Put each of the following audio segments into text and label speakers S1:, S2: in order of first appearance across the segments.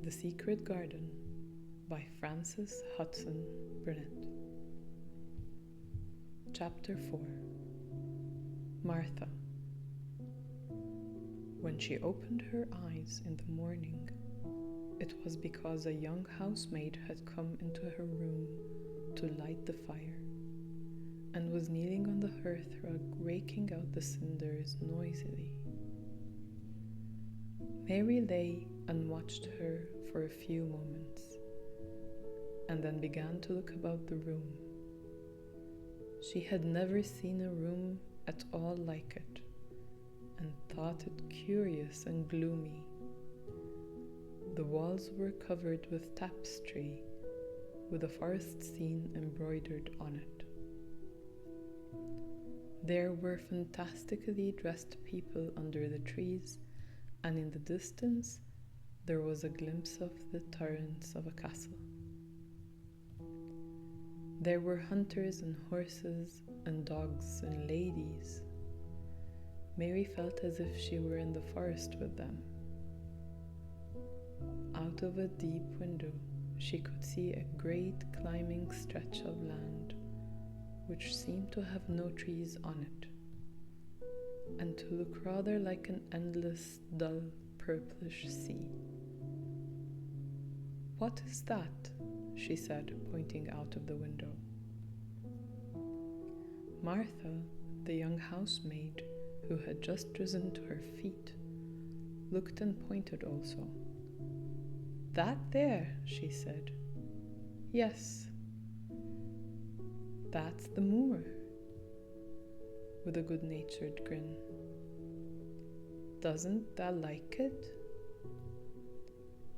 S1: The Secret Garden by Frances Hudson Burnett. Chapter 4. Martha. When she opened her eyes in the morning, it was because a young housemaid had come into her room to light the fire, and was kneeling on the hearthrug raking out the cinders noisily. Mary lay and watched her for a few moments, and then began to look about the room. She had never seen a room at all like it, and thought it curious and gloomy. The walls were covered with tapestry, with a forest scene embroidered on it. There were fantastically dressed people under the trees, and in the distance there was a glimpse of the turrets of a castle. There were hunters and horses and dogs and ladies. Mary felt as if she were in the forest with them. Out of a deep window she could see a great climbing stretch of land, which seemed to have no trees on it, and to look rather like an endless, dull, purplish sea. "What is that?" she said, pointing out of the window. Martha, the young housemaid, who had just risen to her feet, looked and pointed also. "That there," she said. "Yes, that's the moor," with a good-natured grin. "Doesn't thou like it?"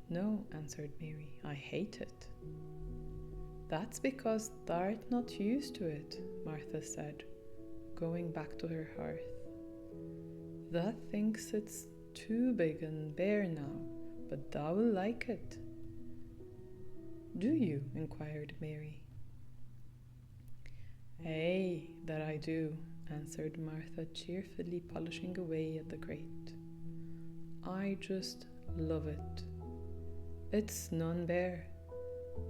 S1: "No," answered Mary, "I hate it." "That's because thou'rt not used to it," Martha said, going back to her hearth. "Thou thinks it's too big and bare now, but thou will like it." "Do you?" inquired Mary. "Ay, that I do," answered Martha, cheerfully polishing away at the grate. "I just love it. It's none bare.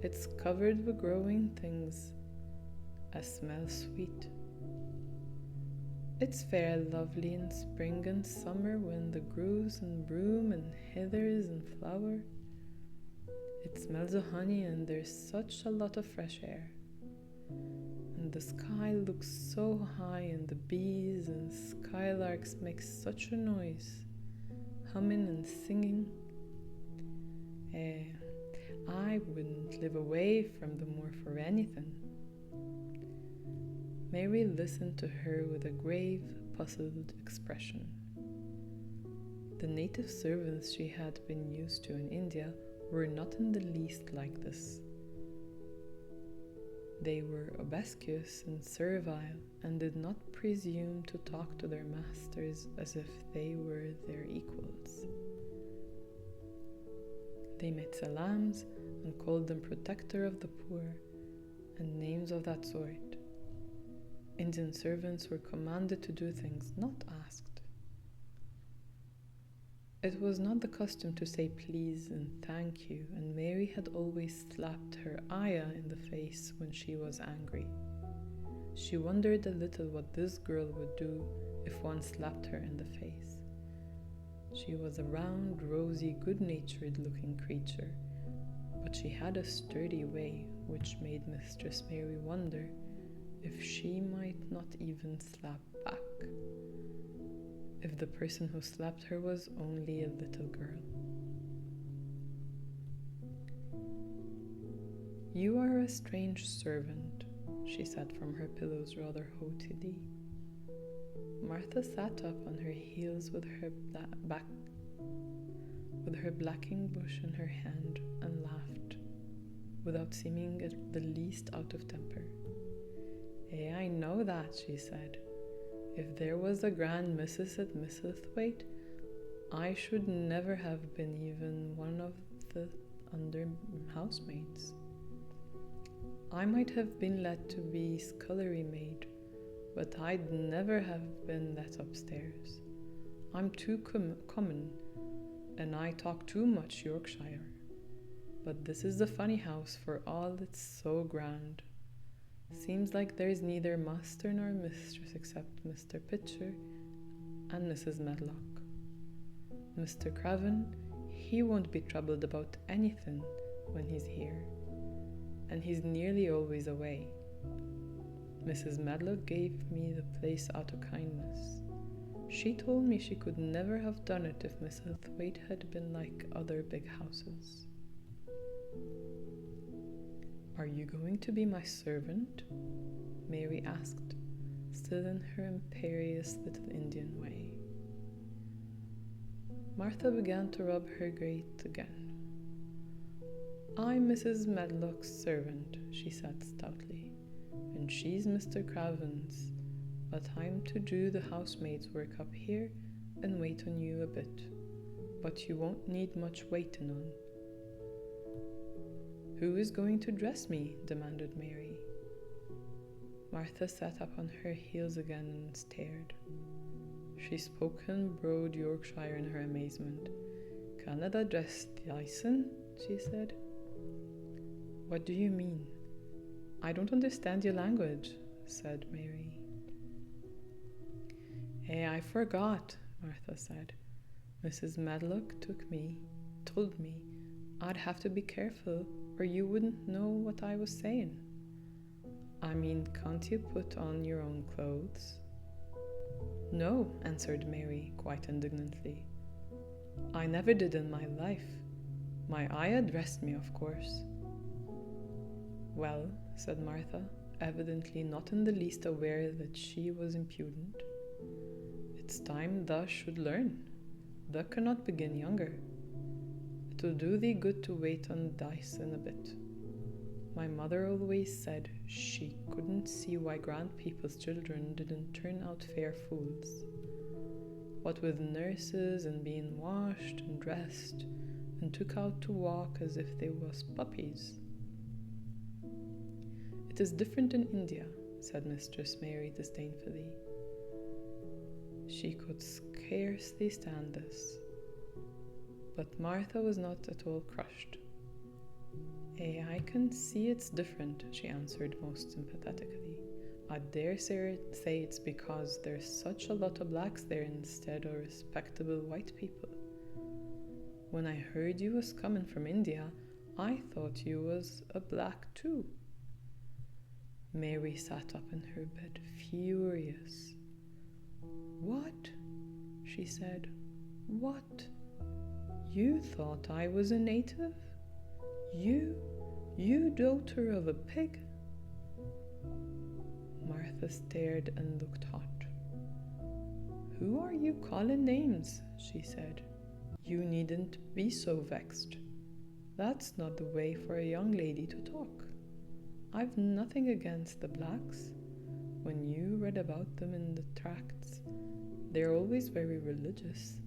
S1: It's covered with growing things, as smell sweet. It's fair lovely in spring and summer when the grows and broom and heathers and flower. It smells of honey and there's such a lot of fresh air. And the sky looks so high and the bees and skylarks make such a noise, humming and singing. I wouldn't live away from the moor for anything." Mary listened to her with a grave, puzzled expression. The native servants she had been used to in India were not in the least like this. They were obsequious and servile, and did not presume to talk to their masters as if they were their equals. They made salams and called them protector of the poor, and names of that sort. Indian servants were commanded to do things, not asked. It was not the custom to say please and thank you, and Mary had always slapped her ayah in the face when she was angry. She wondered a little what this girl would do if one slapped her in the face. She was a round, rosy, good-natured looking creature, but she had a sturdy way which made Mistress Mary wonder if she might not even slap back, if the person who slapped her was only a little girl. "You are a strange servant," she said from her pillows rather haughtily. Martha sat up on her heels with her blacking bush in her hand and laughed, without seeming the least out of temper. "I know that," she said. "If there was a grand missus at Misselthwaite, I should never have been even one of the under housemaids. I might have been let to be scullery maid, but I'd never have been let upstairs. I'm too common, and I talk too much Yorkshire. But this is the funny house for all it's so grand. Seems like there's neither master nor mistress except Mr. Pitcher and Mrs. Medlock. Mr. Craven, he won't be troubled about anything when he's here, and he's nearly always away. Mrs. Medlock gave me the place out of kindness. She told me she could never have done it if Mrs. Thwaite had been like other big houses. Are you going to be my servant? Mary asked, still in her imperious little Indian way. Martha began to rub her grate again. I'm Mrs. Medlock's servant, she said stoutly, and she's Mr. Craven's, but I'm to do the housemaid's work up here and wait on you a bit, but you won't need much waiting on. Who is going to dress me? Demanded Mary. Martha sat up on her heels again and stared. She spoke in broad Yorkshire in her amazement. Canada dress Dyson? She said. What do you mean? I don't understand your language, said Mary. I forgot, Martha said. Mrs. Medlock told me I'd have to be careful or you wouldn't know what I was saying. I mean, can't you put on your own clothes? No, answered Mary quite indignantly. I never did in my life. My ayah dressed me, of course. Well, said Martha, evidently not in the least aware that she was impudent. It's time thou should learn. Thou cannot begin younger. It'll do thee good to wait on Dyson a bit. My mother always said she couldn't see why grand people's children didn't turn out fair fools. What with nurses and being washed and dressed and took out to walk as if they was puppies. It is different in India, said Mistress Mary disdainfully. She could scarcely stand this. But Martha was not at all crushed. I can see it's different, she answered most sympathetically. I dare say it's because there's such a lot of blacks there instead of respectable white people. When I heard you was coming from India, I thought you was a black too. Mary sat up in her bed, furious. What? She said. What? You thought I was a native? You daughter of a pig? Martha stared and looked hot. Who are you calling names? She said. You needn't be so vexed. That's not the way for a young lady to talk. I've nothing against the blacks. When you read about them in the tracts, they're always very religious.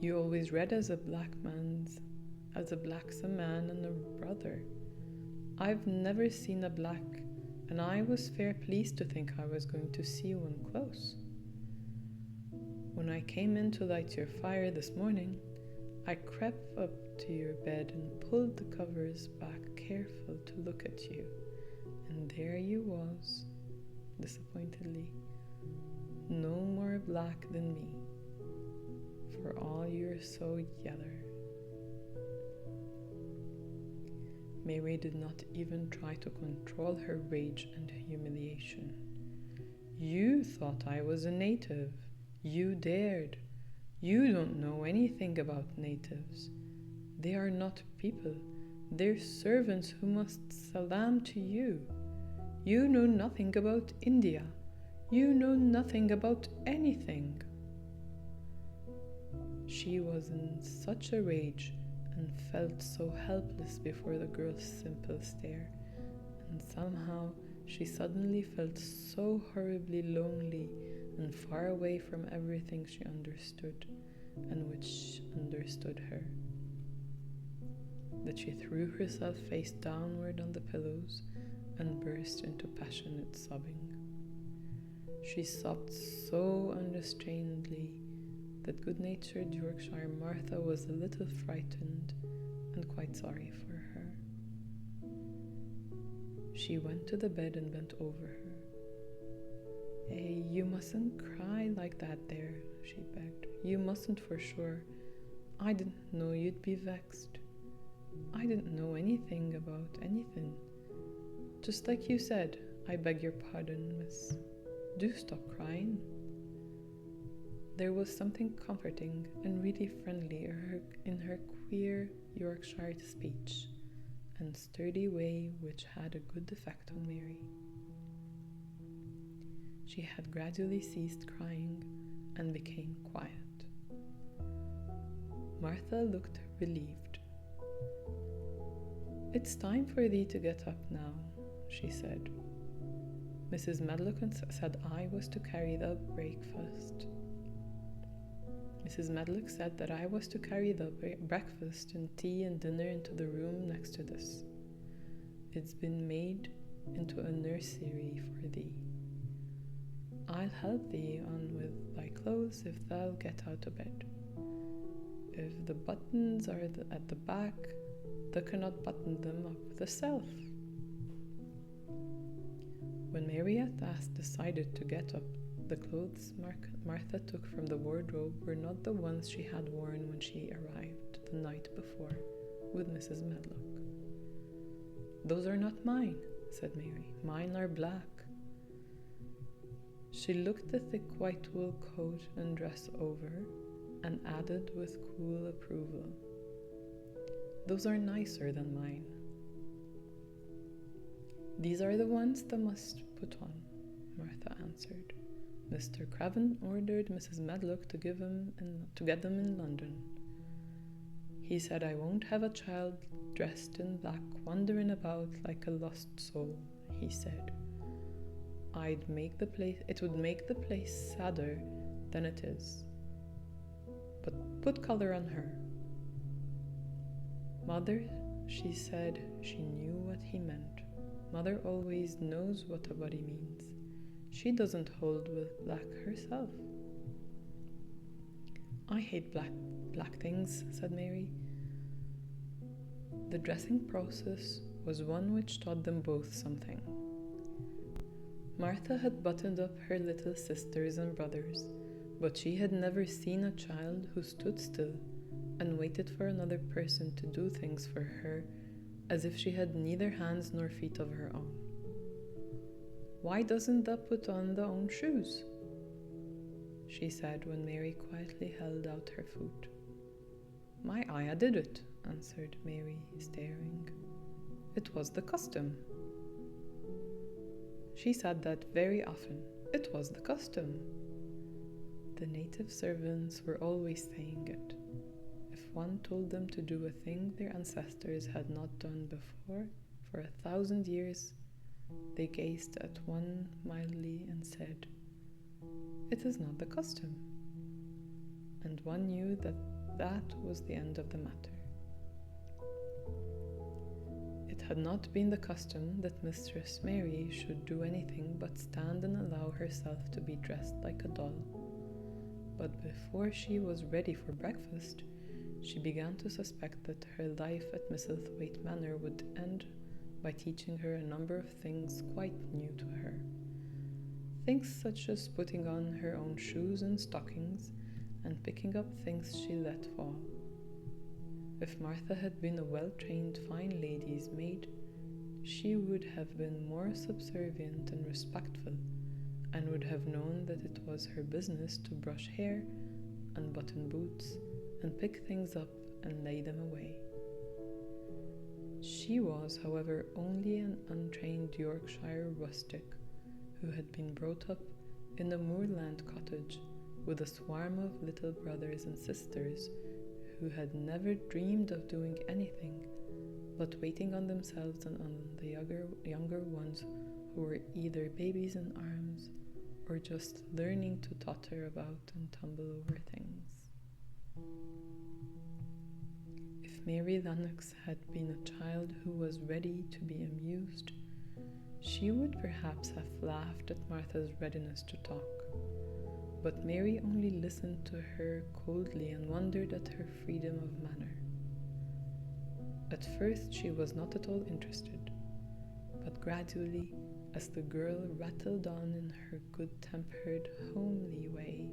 S1: You always read as a black's a man and a brother. I've never seen a black, and I was fair pleased to think I was going to see one close. When I came in to light your fire this morning, I crept up to your bed and pulled the covers back careful to look at you, and there you was, disappointedly, no more black than me, for all you're so yeller. Mary did not even try to control her rage and humiliation. You thought I was a native. You dared. You don't know anything about natives. They are not people. They're servants who must salam to you. You know nothing about India. You know nothing about anything. She was in such a rage and felt so helpless before the girl's simple stare, and somehow she suddenly felt so horribly lonely and far away from everything she understood and which understood her, that she threw herself face downward on the pillows and burst into passionate sobbing. She sobbed so unrestrainedly that good-natured Yorkshire Martha was a little frightened and quite sorry for her. She went to the bed and bent over her. "Hey, you mustn't cry like that there," she begged. "You mustn't for sure. I didn't know you'd be vexed. I didn't know anything about anything. Just like you said, I beg your pardon, miss. Do stop crying." There was something comforting and really friendly in her queer Yorkshire speech and sturdy way, which had a good effect on Mary. She had gradually ceased crying and became quiet. Martha looked relieved. "It's time for thee to get up now," she said. "Mrs. Medlock said I was to carry the breakfast. Mrs. Medlock said that I was to carry the breakfast and tea and dinner into the room next to this. It's been made into a nursery for thee. I'll help thee on with thy clothes if thou get out of bed. If the buttons are at the back, thou cannot button them up thyself." When Mary at last decided to get up, the clothes Martha took from the wardrobe were not the ones she had worn when she arrived the night before with Mrs. Medlock. "Those are not mine," said Mary. "Mine are black." She looked the thick white wool coat and dress over and added with cool approval, "Those are nicer than mine." "These are the ones thou must put on," Martha answered. "Mr. Craven ordered Mrs. Medlock to get them in London. He said I won't have a child dressed in black wandering about like a lost soul, he said. It would make the place sadder than it is. But put color on her." "Mother," she said, she knew what he meant. Mother always knows what a body means. She doesn't hold with black herself. "I hate black things," said Mary. The dressing process was one which taught them both something. Martha had buttoned up her little sisters and brothers, but she had never seen a child who stood still and waited for another person to do things for her as if she had neither hands nor feet of her own. "Why doesn't thou put on thy own shoes?" she said when Mary quietly held out her foot. "My ayah did it," answered Mary, staring. "It was the custom." She said that very often. It was the custom. The native servants were always saying it. If one told them to do a thing their ancestors had not done before for 1,000 years, they gazed at one mildly and said, "It is not the custom." And one knew that was the end of the matter. It had not been the custom that Mistress Mary should do anything but stand and allow herself to be dressed like a doll. But before she was ready for breakfast, she began to suspect that her life at Misselthwaite Manor would end by teaching her a number of things quite new to her. Things such as putting on her own shoes and stockings and picking up things she let fall. If Martha had been a well-trained fine lady's maid, she would have been more subservient and respectful, and would have known that it was her business to brush hair, unbutton boots, and pick things up and lay them away. She was, however, only an untrained Yorkshire rustic who had been brought up in a moorland cottage with a swarm of little brothers and sisters who had never dreamed of doing anything but waiting on themselves and on the younger ones who were either babies in arms or just learning to totter about and tumble over things. If Mary Lennox had been a child who was ready to be amused, she would perhaps have laughed at Martha's readiness to talk. but Mary only listened to her coldly and wondered at her freedom of manner. At first she was not at all interested, but gradually, as the girl rattled on in her good-tempered, homely way,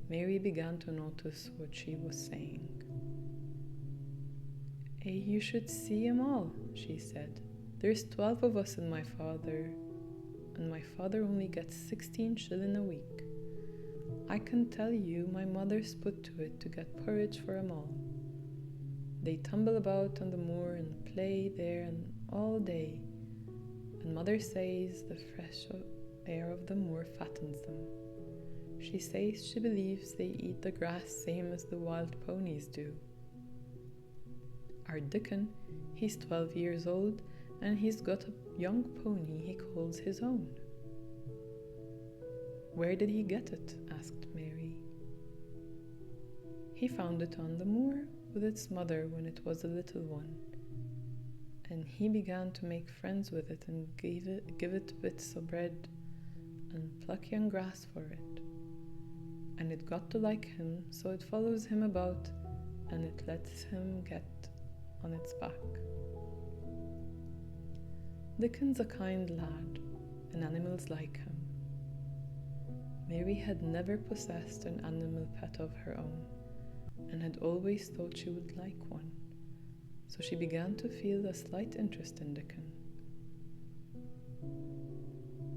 S1: Mary began to notice what she was saying. "Hey, you should see 'em all," she said. "There's 12 of us and my father only gets 16 shillin' a week. I can tell you my mother's put to it to get porridge for 'em all. They tumble about on the moor and play there and all day, and mother says the fresh air of the moor fattens them. She says she believes they eat the grass same as the wild ponies do. Our Dickon, he's 12 years old, and he's got a young pony he calls his own." "Where did he get it?" asked Mary. "He found it on the moor with its mother when it was a little one, and he began to make friends with it and give it bits of bread and pluck young grass for it. And it got to like him, so it follows him about and it lets him get on its back. Dickon's a kind lad, and animals like him." Mary had never possessed an animal pet of her own, and had always thought she would like one, so she began to feel a slight interest in Dickon.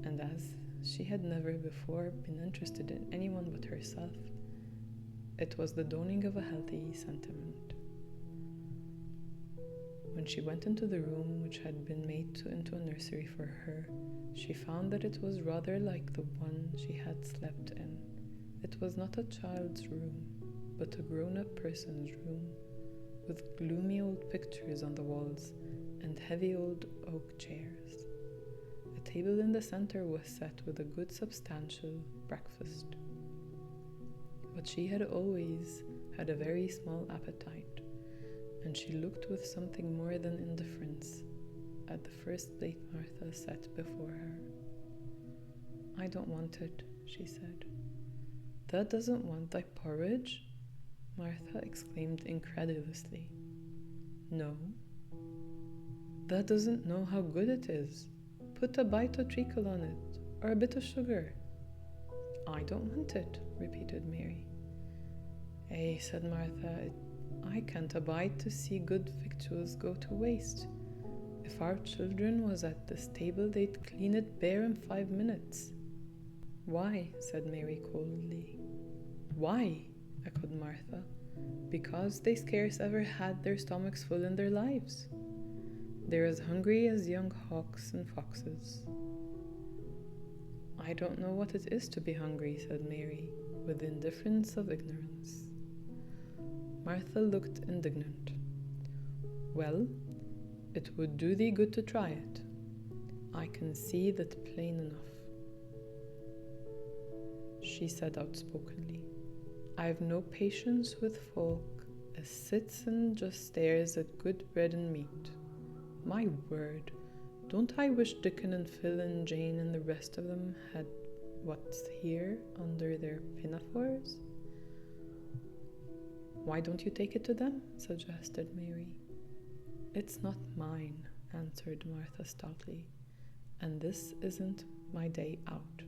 S1: And as she had never before been interested in anyone but herself, it was the dawning of a healthy sentiment. When she went into the room which had been made into a nursery for her, she found that it was rather like the one she had slept in. It was not a child's room, but a grown-up person's room, with gloomy old pictures on the walls and heavy old oak chairs. A table in the center was set with a good substantial breakfast. But she had always had a very small appetite, and she looked with something more than indifference at the first plate Martha set before her. "I don't want it," she said. "That doesn't want thy porridge?" Martha exclaimed incredulously. "No." "That doesn't know how good it is. Put a bite of treacle on it, or a bit of sugar." "I don't want it," repeated Mary. "Eh," said Martha, "I can't abide to see good victuals go to waste. If our children was at this table, they'd clean it bare in 5 minutes." "Why?" said Mary coldly. "Why?" echoed Martha. "Because they scarce ever had their stomachs full in their lives. They're as hungry as young hawks and foxes." "I don't know what it is to be hungry," said Mary, with the indifference of ignorance. Martha looked indignant. "Well, it would do thee good to try it. I can see that plain enough," she said outspokenly. "I've no patience with folk as sits and just stares at good bread and meat. My word, don't I wish Dickon and Phil and Jane and the rest of them had what's here under their pinafores?" "Why don't you take it to them?" suggested Mary. "It's not mine," answered Martha stoutly, "and this isn't my day out.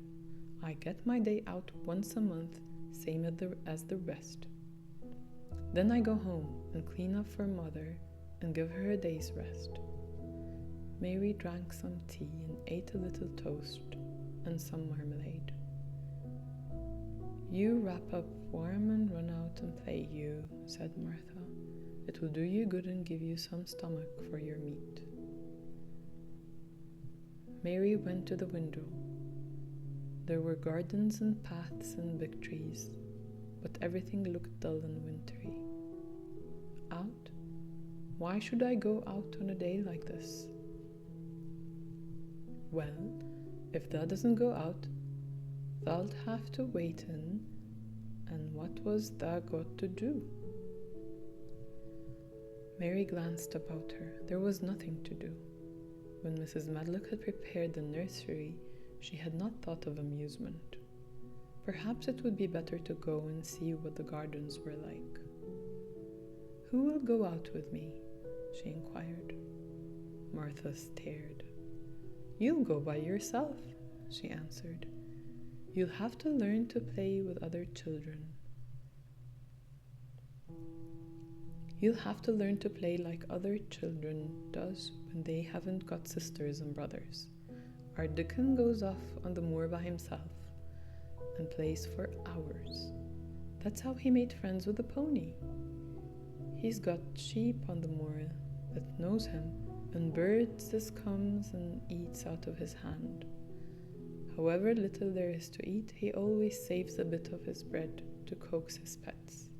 S1: I get my day out once a month, same as the rest. Then I go home and clean up for mother and give her a day's rest." Mary drank some tea and ate a little toast and some marmalade. "You wrap up warm and run out and play, you," said Martha. "It will do you good and give you some stomach for your meat." Mary went to the window. There were gardens and paths and big trees, but everything looked dull and wintry. Out? Why should I go out on a day like this? "Well, if thou doesn't go out, thou'lt have to wait in, and what was thou got to do?" Mary glanced about her. There was nothing to do. When Mrs. Medlock had prepared the nursery, she had not thought of amusement. Perhaps it would be better to go and see what the gardens were like. "Who will go out with me?" she inquired. Martha stared. "You'll go by yourself," she answered. "You'll have to learn to play with other children. You'll have to learn to play like other children does when they haven't got sisters and brothers. Our Dickon goes off on the moor by himself and plays for hours. That's how he made friends with the pony. He's got sheep on the moor that knows him, and birds just comes and eats out of his hand. However little there is to eat, he always saves a bit of his bread to coax his pets."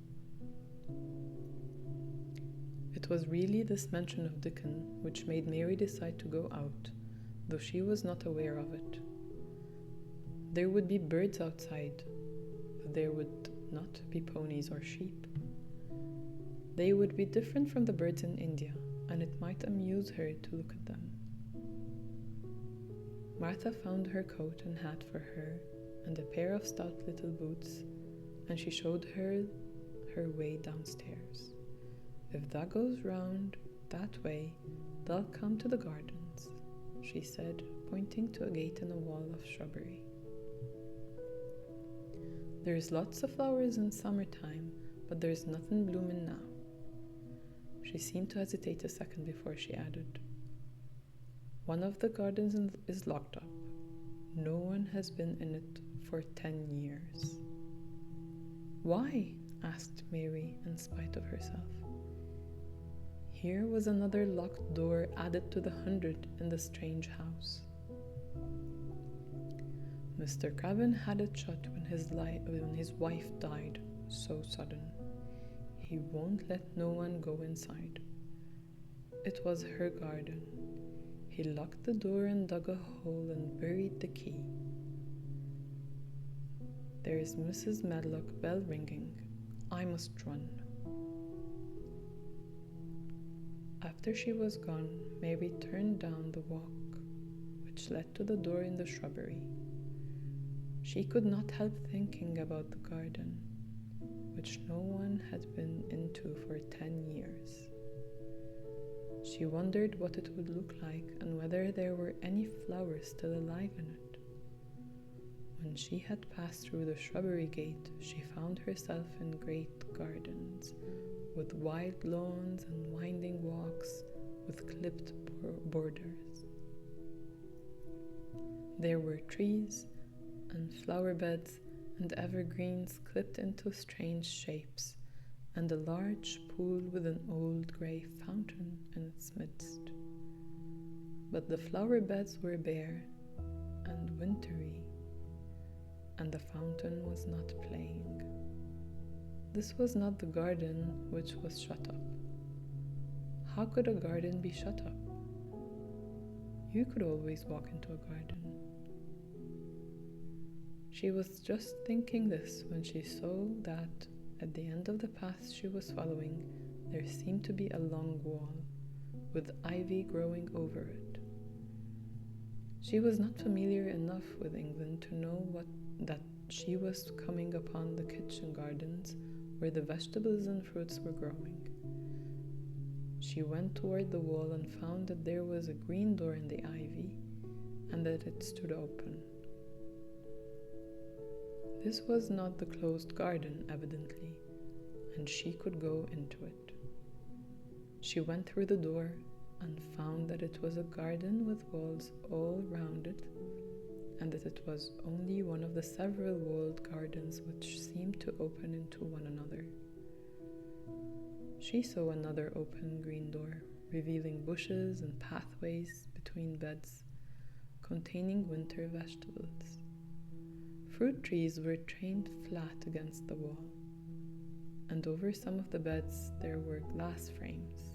S1: It was really this mention of Dickon which made Mary decide to go out, though she was not aware of it. There would be birds outside, but there would not be ponies or sheep. They would be different from the birds in India, and it might amuse her to look at them. Martha found her coat and hat for her, and a pair of stout little boots, and she showed her her way downstairs. "If that goes round that way, they'll come to the gardens," she said, pointing to a gate in a wall of shrubbery. "There's lots of flowers in summertime, but there's nothing blooming now." She seemed to hesitate a second before she added, "One of the gardens is locked up. No one has been in it for 10 years. "Why?" asked Mary, in spite of herself. Here was another locked door added to the 100 in the strange house. Mr. Craven had it shut when his wife died so sudden. He won't let no one go inside. It was her garden. He locked the door and dug a hole and buried the key. There's Mrs. Medlock bell ringing. I must run." After she was gone, Mary turned down the walk, which led to the door in the shrubbery. She could not help thinking about the garden, which no one had been into for 10 years. She wondered what it would look like and whether there were any flowers still alive in it. When she had passed through the shrubbery gate, she found herself in great gardens, with wide lawns and winding walks with clipped borders. There were trees and flower beds and evergreens clipped into strange shapes, and a large pool with an old grey fountain in its midst. But the flower beds were bare and wintry, and the fountain was not playing. This was not the garden which was shut up. How could a garden be shut up? You could always walk into a garden. She was just thinking this when she saw that at the end of the path she was following, there seemed to be a long wall with ivy growing over it. She was not familiar enough with England to know that she was coming upon the kitchen gardens where the vegetables and fruits were growing. She went toward the wall and found that there was a green door in the ivy and that it stood open. This was not the closed garden, evidently, and she could go into it. She went through the door and found that it was a garden with walls all round it, and that it was only one of the several walled gardens which seemed to open into one another. She saw another open green door, revealing bushes and pathways between beds, containing winter vegetables. Fruit trees were trained flat against the wall, and over some of the beds there were glass frames.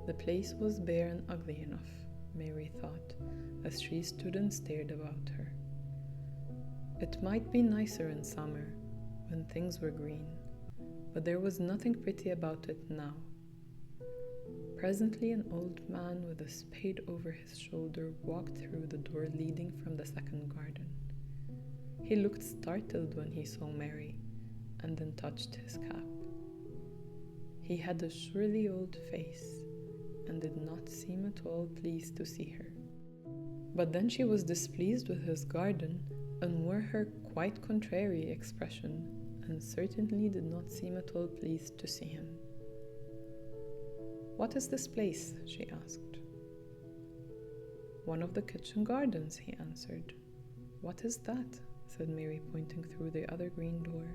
S1: The place was bare and ugly enough, Mary thought, as she stood and stared about her. It might be nicer in summer, when things were green, but there was nothing pretty about it now. Presently, an old man with a spade over his shoulder walked through the door leading from the second garden. He looked startled when he saw Mary, and then touched his cap. He had a surly old face, and did not seem at all pleased to see her. But then she was displeased with his garden, and wore her quite contrary expression, and certainly did not seem at all pleased to see him. "What is this place?" she asked. "One of the kitchen gardens," he answered. "What is that?" said Mary, pointing through the other green door.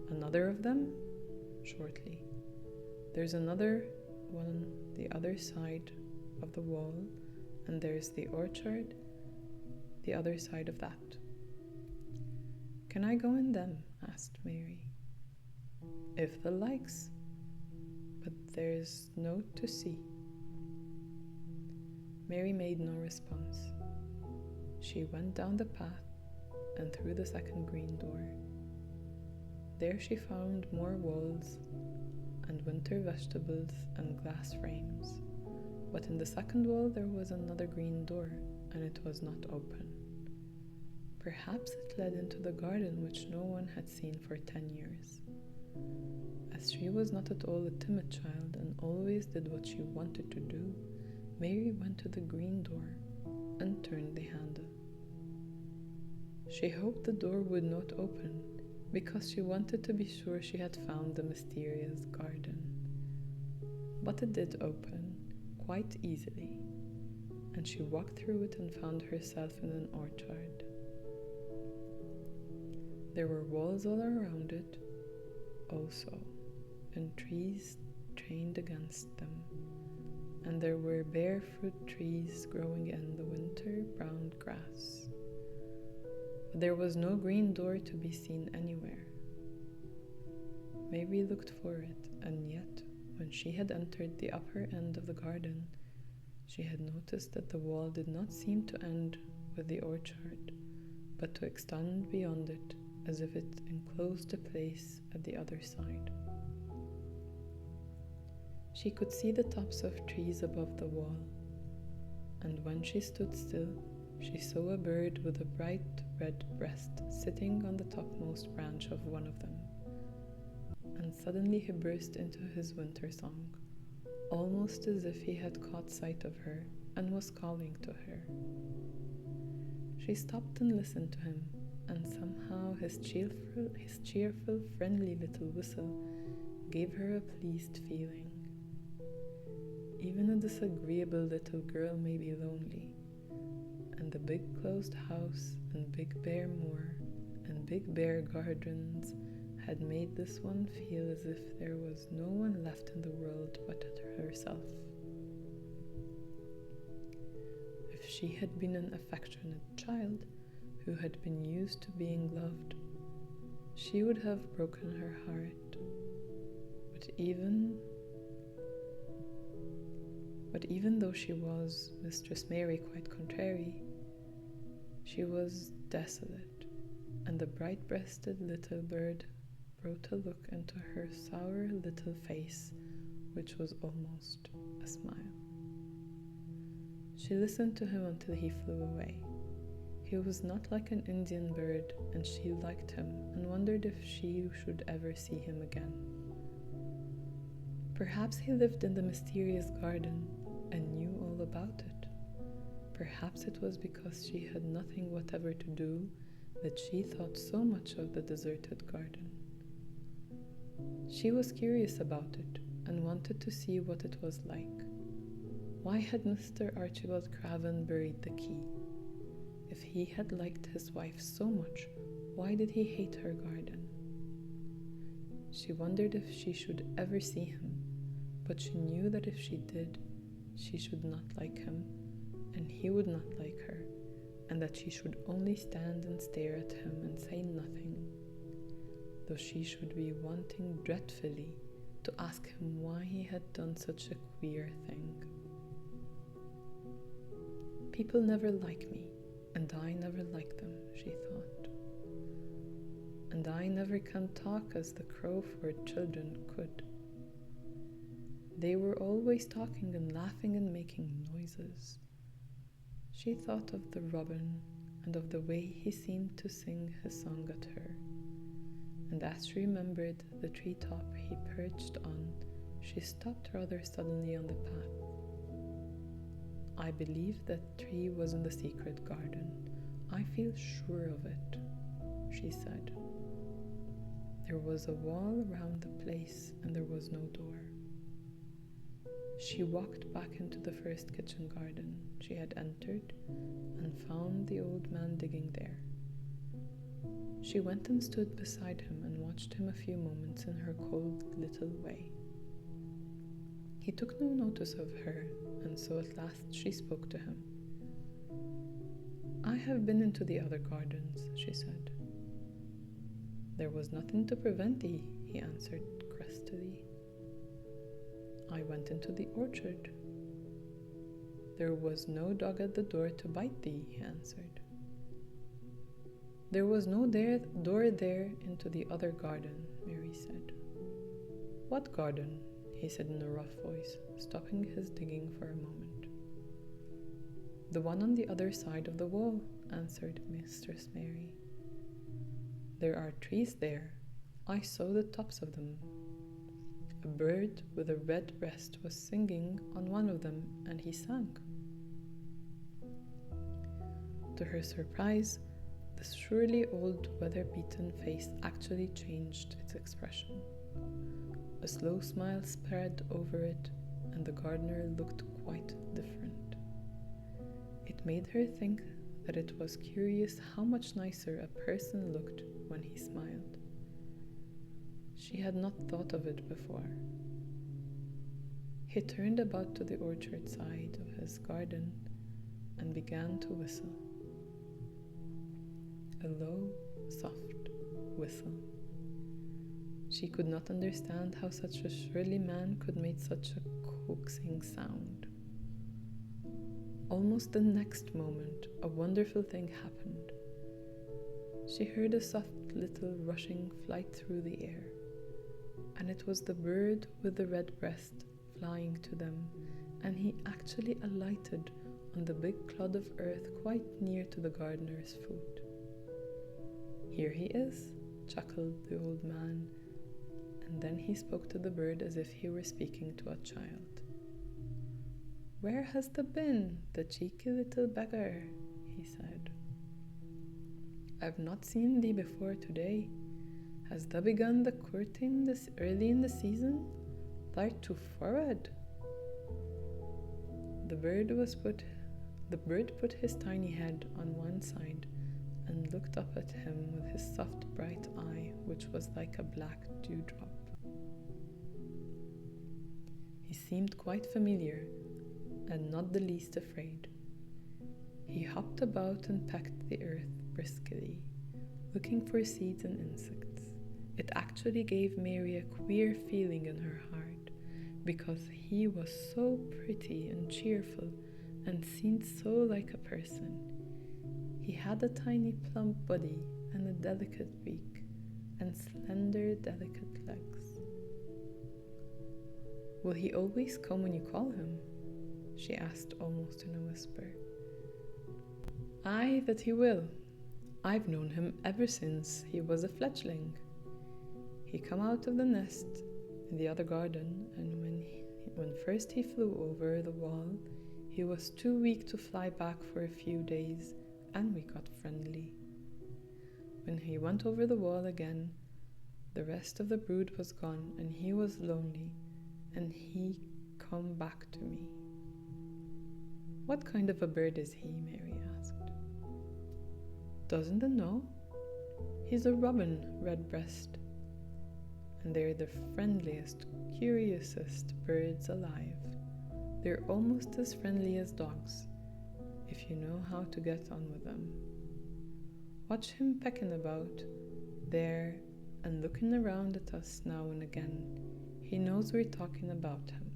S1: "Another of them?" shortly. "There's another one the other side of the wall, and there's the orchard the other side of that." "Can I go in them?" asked Mary. "If the likes, but there's no to see." Mary made no response. She went down the path and through the second green door. There she found more walls and winter vegetables and glass frames. But in the second wall there was another green door, and it was not open. Perhaps it led into the garden which no one had seen for 10 years. As she was not at all a timid child and always did what she wanted to do, Mary went to the green door and turned the handle. She hoped the door would not open, because she wanted to be sure she had found the mysterious garden. But it did open, quite easily, and she walked through it and found herself in an orchard. There were walls all around it, also, and trees trained against them, and there were bare fruit trees growing in the winter browned grass. But there was no green door to be seen anywhere. Mary looked for it, and yet, when she had entered the upper end of the garden, she had noticed that the wall did not seem to end with the orchard, but to extend beyond it, as if it enclosed a place at the other side. She could see the tops of trees above the wall, and when she stood still, she saw a bird with a bright red breast sitting on the topmost branch of one of them. And suddenly he burst into his winter song, almost as if he had caught sight of her and was calling to her. She stopped and listened to him, and somehow his cheerful, friendly little whistle gave her a pleased feeling. Even a disagreeable little girl may be lonely, and the big closed house and big bare moor and big bare gardens had made this one feel as if there was no one left in the world but herself. If she had been an affectionate child who had been used to being loved, she would have broken her heart. But even though she was Mistress Mary quite contrary, she was desolate, and the bright-breasted little bird brought a look into her sour little face, which was almost a smile. She listened to him until he flew away. He was not like an Indian bird, and she liked him and wondered if she should ever see him again. Perhaps he lived in the mysterious garden and knew all about it. Perhaps it was because she had nothing whatever to do that she thought so much of the deserted garden. She was curious about it and wanted to see what it was like. Why had Mr. Archibald Craven buried the key? If he had liked his wife so much, why did he hate her garden? She wondered if she should ever see him, but she knew that if she did, she should not like him, and he would not like her, and that she should only stand and stare at him and say nothing, though she should be wanting dreadfully to ask him why he had done such a queer thing. People never like me, and I never like them, she thought. And I never can talk as the Crowford children could. They were always talking and laughing and making noises. She thought of the robin and of the way he seemed to sing his song at her. And as she remembered the treetop he perched on, she stopped rather suddenly on the path. I believe that tree was in the secret garden. I feel sure of it, she said. There was a wall round the place and there was no door. She walked back into the first kitchen garden she had entered and found the old man digging there. She went and stood beside him and watched him a few moments in her cold little way. He took no notice of her, and so at last she spoke to him. "I have been into the other gardens," she said. "There was nothing to prevent thee," he answered crustily. "I went into the orchard." "There was no dog at the door to bite thee," he answered. "There was no door there into the other garden," Mary said. "What garden?" he said in a rough voice, stopping his digging for a moment. "The one on the other side of the wall," answered Mistress Mary. "There are trees there. I saw the tops of them. A bird with a red breast was singing on one of them, and he sang." To her surprise, the surely old weather-beaten face actually changed its expression. A slow smile spread over it, and the gardener looked quite different. It made her think that it was curious how much nicer a person looked when he smiled. She had not thought of it before. He turned about to the orchard side of his garden and began to whistle. A low, soft whistle. She could not understand how such a surly man could make such a coaxing sound. Almost the next moment, a wonderful thing happened. She heard a soft little rushing flight through the air, and it was the bird with the red breast flying to them, and he actually alighted on the big clod of earth quite near to the gardener's foot. "Here he is," chuckled the old man, and then he spoke to the bird as if he were speaking to a child. "Where has thou been, the cheeky little beggar?" he said. "I've not seen thee before today. Has thou begun the courting this early in the season? Thou'rt too forward." The bird put his tiny head on one side and looked up at him with his soft bright eye, which was like a black dewdrop. He seemed quite familiar and not the least afraid. He hopped about and pecked the earth briskly, looking for seeds and insects. It actually gave Mary a queer feeling in her heart, because he was so pretty and cheerful and seemed so like a person. He had a tiny plump body and a delicate beak and slender, delicate legs. "Will he always come when you call him?" she asked almost in a whisper. "Aye, that he will. I've known him ever since he was a fledgling. He come out of the nest in the other garden, and when first he flew over the wall, he was too weak to fly back for a few days, and we got friendly. When he went over the wall again, the rest of the brood was gone, and he was lonely, and he come back to me." "What kind of a bird is he?" Mary asked. "Doesn't thou know? He's a robin redbreast, and they're the friendliest, curiousest birds alive. They're almost as friendly as dogs, if you know how to get on with them. Watch him pecking about there and looking around at us now and again. He knows we're talking about him."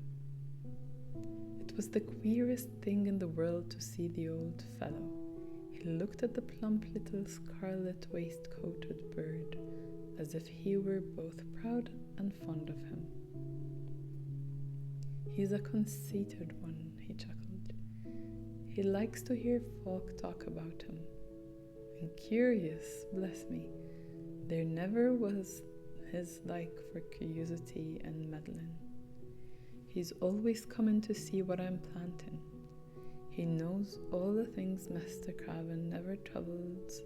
S1: It was the queerest thing in the world to see the old fellow. He looked at the plump little scarlet waistcoated bird as if he were both proud and fond of him. "He's a conceited one," he chuckled. "He likes to hear folk talk about him. and curious, bless me. There never was his like for curiosity and meddling. He's always coming to see what I'm planting. He knows all the things Mr. Craven never troubles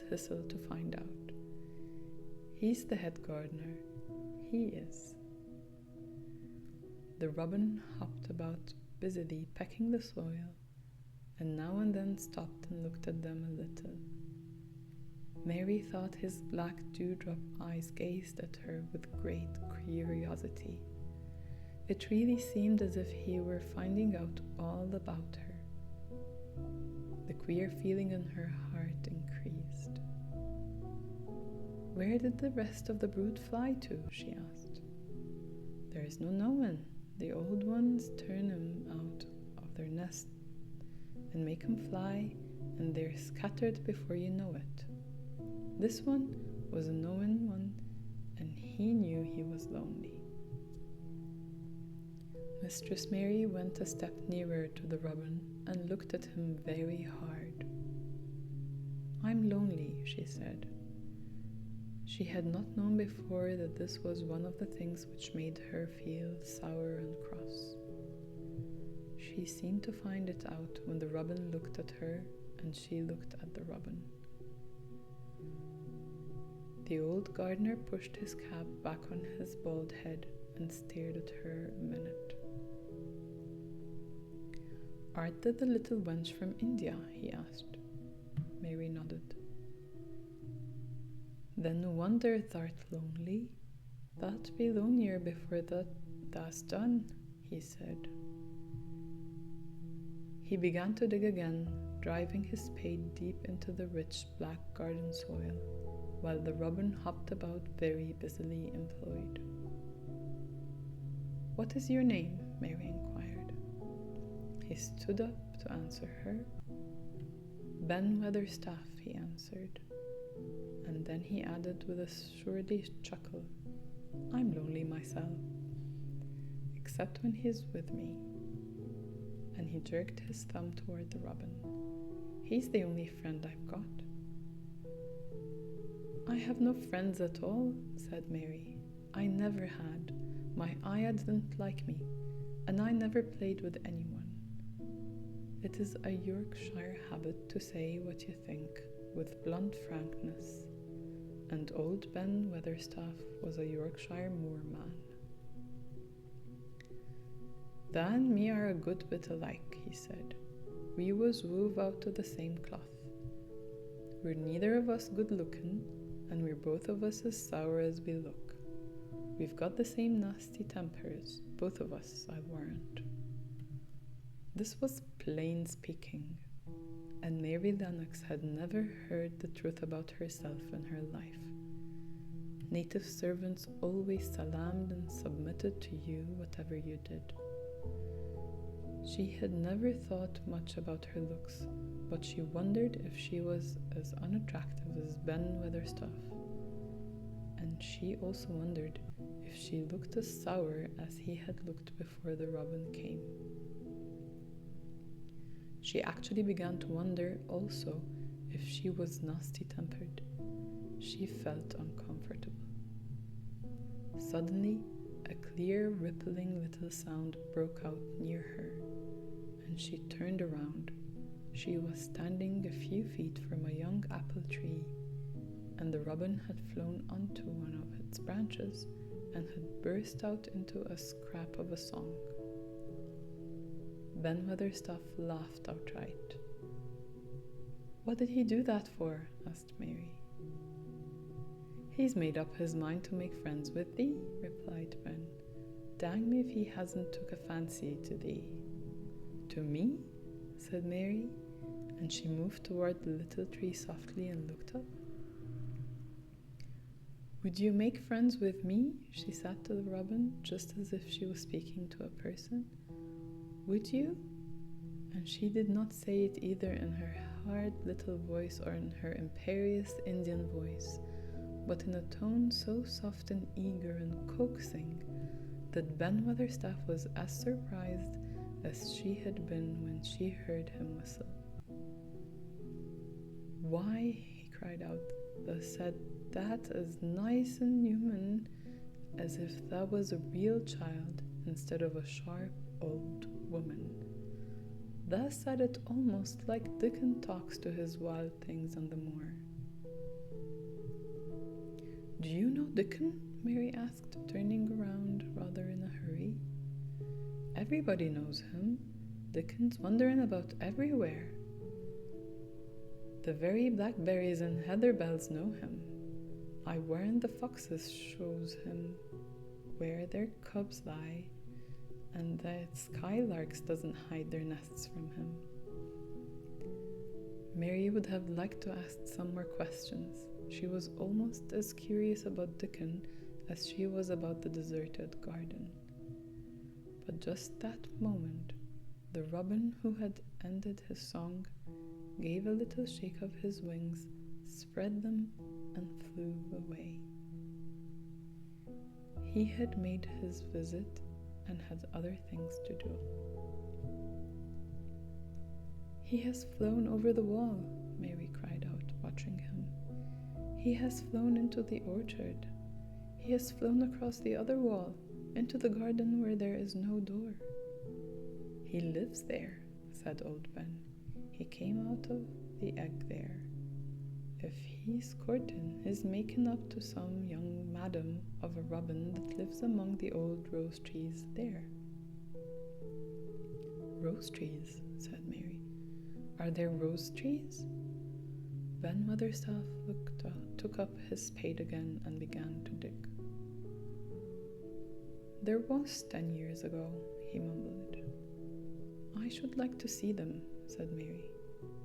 S1: Hissel to find out. He's the head gardener. He is. The robin hopped about busily pecking the soil, and now and then stopped and looked at them a little. Mary thought his black dewdrop eyes gazed at her with great curiosity. It really seemed as if he were finding out all about her. The queer feeling in her heart increased. "Where did the rest of the brood fly to?" she asked. "There is no knowing. The old ones turn 'em out of their nest and make 'em fly, and they're scattered before you know it. This one was a knowing one, and he knew he was lonely." Mistress Mary went a step nearer to the robin and looked at him very hard. "I'm lonely," she said. She had not known before that this was one of the things which made her feel sour and cross. She seemed to find it out when the robin looked at her and she looked at the robin. The old gardener pushed his cap back on his bald head and stared at her a minute. "Art thou the little wench from India?" he asked. Mary nodded. "Then no wonder thou'rt lonely. Thou'lt be lonelier before thou'st done," he said. He began to dig again, driving his spade deep into the rich black garden soil, while the robin hopped about very busily employed. "What is your name?" Mary inquired. He stood up to answer her. "Ben Weatherstaff," he answered, and then he added with a surly chuckle, "I'm lonely myself, except when he's with me," and he jerked his thumb toward the robin. "He's the only friend I've got." "I have no friends at all," said Mary. "I never had. My ayah didn't like me, and I never played with anyone. It is a Yorkshire habit to say what you think with blunt frankness, and old Ben Weatherstaff was a Yorkshire moorman. "Tha and me are a good bit alike," he said. "We was wove out of the same cloth. We're neither of us good looking, and we're both of us as sour as we look. We've got the same nasty tempers, both of us, I'll warrant." This was plain speaking, and Mary Lennox had never heard the truth about herself in her life. Native servants always salamed and submitted to you whatever you did. She had never thought much about her looks, but she wondered if she was as unattractive as Ben Weatherstaff, and she also wondered if she looked as sour as he had looked before the robin came. She actually began to wonder also if she was nasty-tempered. She felt uncomfortable. Suddenly, a clear, rippling little sound broke out near her, and she turned around. She was standing a few feet from a young apple tree, and the robin had flown onto one of its branches and had burst out into a scrap of a song. Ben Weatherstaff laughed outright. "What did he do that for?" asked Mary. "He's made up his mind to make friends with thee," replied Ben. "Dang me if he hasn't took a fancy to thee." "To me?" said Mary, and she moved toward the little tree softly and looked up. "Would you make friends with me?" she said to the robin, just as if she was speaking to a person. "Would you?" And she did not say it either in her hard little voice or in her imperious Indian voice, but in a tone so soft and eager and coaxing that Ben Weatherstaff was as surprised as she had been when she heard him whistle. "Why," he cried out, "thou said that as nice and human as if that was a real child instead of a sharp old woman. Thou said it almost like Dickon talks to his wild things on the moor." "Do you know Dickon?" Mary asked, turning around rather in a hurry. "Everybody knows him. Dickon's wandering about everywhere. The very blackberries and heather bells know him. I warrant the foxes shows him where their cubs lie, and that skylarks doesn't hide their nests from him." Mary would have liked to ask some more questions. She was almost as curious about Dickon as she was about the deserted garden. But just that moment, the robin who had ended his song gave a little shake of his wings, spread them, and flew away. He had made his visit and had other things to do. "He has flown over the wall," Mary cried out, watching him. "He has flown into the orchard. He has flown across the other wall, into the garden where there is no door." "He lives there," said old Ben. "He came out of the egg there. If he's courting, he's making up to some young madam of a robin that lives among the old rose trees there." "Rose trees," said Mary. "Are there rose trees?" Ben Weatherstaff took up his spade again and began to dig. "There was 10 years ago," he mumbled. "I should like to see them," said Mary.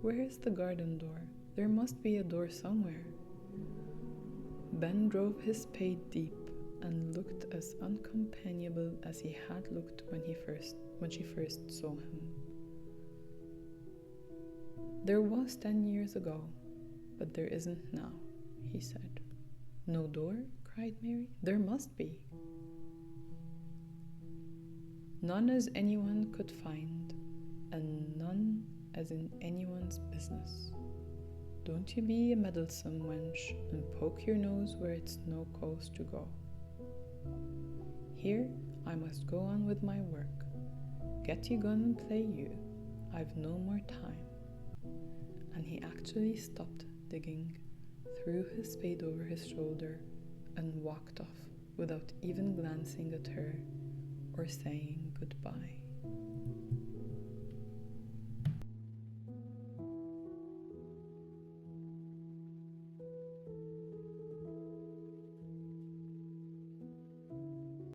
S1: "Where is the garden door? There must be a door somewhere." Ben drove his spade deep and looked as uncompanionable as he had looked when she first saw him. "There was 10 years ago, but there isn't now," he said. "No door?" cried Mary. "There must be." "None as anyone could find, and none as in anyone's business. Don't you be a meddlesome wench and poke your nose where it's no cause to go. Here I must go on with my work. Get you gun and play you. I've no more time." And he actually stopped digging, threw his spade over his shoulder, and walked off without even glancing at her or saying goodbye.